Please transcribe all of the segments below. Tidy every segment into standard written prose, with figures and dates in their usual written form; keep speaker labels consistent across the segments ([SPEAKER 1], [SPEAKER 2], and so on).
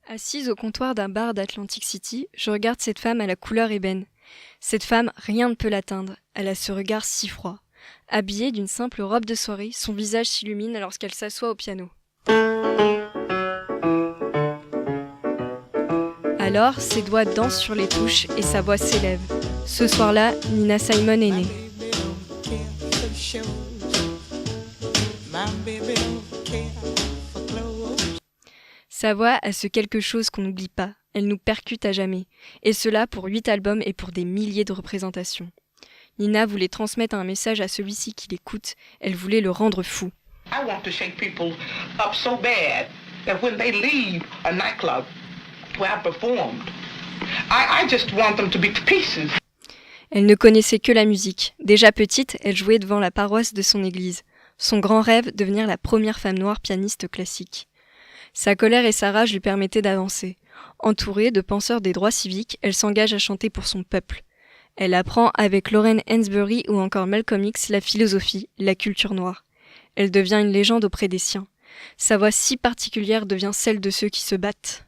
[SPEAKER 1] Assise au comptoir d'un bar d'Atlantic City, je regarde cette femme à la couleur ébène. Cette femme, rien ne peut l'atteindre. Elle a ce regard si froid. Habillée d'une simple robe de soirée, son visage s'illumine lorsqu'elle s'assoit au piano. Alors, ses doigts dansent sur les touches et sa voix s'élève. Ce soir-là, Nina Simone est née. Sa voix a ce quelque chose qu'on n'oublie pas. Elle nous percute à jamais. Et cela pour 8 albums et pour des milliers de représentations. Nina voulait transmettre un message à celui-ci qui l'écoute. Elle voulait le rendre fou.
[SPEAKER 2] I want to shake people up so bad that when they leave a nightclub where I performed, I just want them to be to pieces.
[SPEAKER 1] Elle ne connaissait que la musique. Déjà petite, elle jouait devant la paroisse de son église. Son grand rêve, devenir la première femme noire pianiste classique. Sa colère et sa rage lui permettaient d'avancer. Entourée de penseurs des droits civiques, elle s'engage à chanter pour son peuple. Elle apprend avec Lauren Hansberry ou encore Malcolm X la philosophie, la culture noire. Elle devient une légende auprès des siens. Sa voix si particulière devient celle de ceux qui se battent.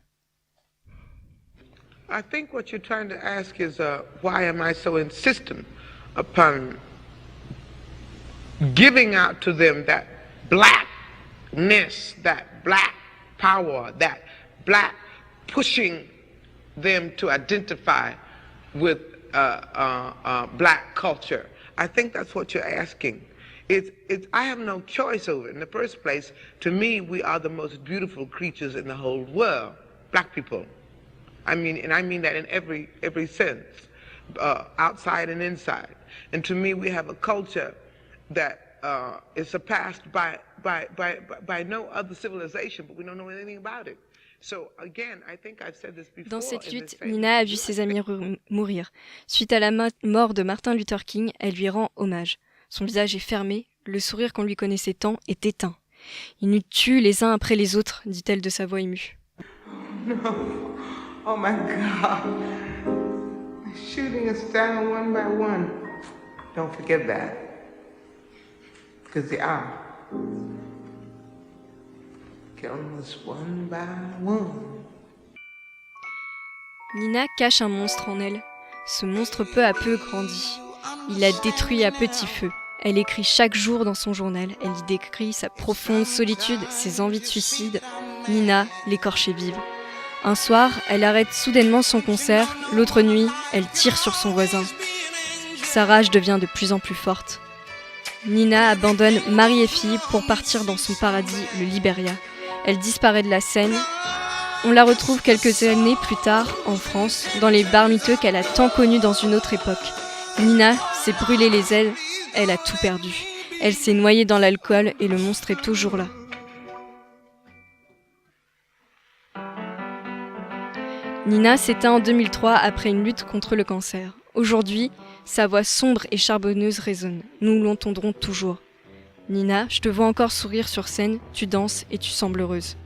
[SPEAKER 3] I think what you're trying to ask is why am I so insistent upon giving out to them that blackness, that black power, that black pushing them to identify with black culture. I think that's what you're asking. I have no choice over it. In the first place, to me, we are the most beautiful creatures in the whole world, black people. I mean that in every sense, outside and inside. And to me, we have a culture that is surpassed by no other civilization, but we don't know anything about it. So again, I think I've said this before.
[SPEAKER 1] Dans cette lutte, Nina a vu ses amis mourir. Suite à la mort de Martin Luther King, elle lui rend hommage. Son visage est fermé, le sourire qu'on lui connaissait tant est éteint. Ils nous tuent les uns après les autres, dit-elle de sa voix émue.
[SPEAKER 3] No. Oh my God. They're shooting us down one by one. Don't forget that. Because they are. Killing us one by one.
[SPEAKER 1] Nina cache un monstre en elle. Ce monstre peu à peu grandit. Il la détruit à petit feu. Elle écrit chaque jour dans son journal. Elle y décrit sa profonde solitude, ses envies de suicide. Nina, l'écorchée vive. Un soir, elle arrête soudainement son concert. L'autre nuit, elle tire sur son voisin. Sa rage devient de plus en plus forte. Nina abandonne mari et fille pour partir dans son paradis, le Liberia. Elle disparaît de la scène. On la retrouve quelques années plus tard, en France, dans les bars miteux qu'elle a tant connus dans une autre époque. Nina s'est brûlé les ailes, elle a tout perdu. Elle s'est noyée dans l'alcool et le monstre est toujours là. Nina s'éteint en 2003 après une lutte contre le cancer. Aujourd'hui, sa voix sombre et charbonneuse résonne. Nous l'entendrons toujours. Nina, je te vois encore sourire sur scène, tu danses et tu sembles heureuse.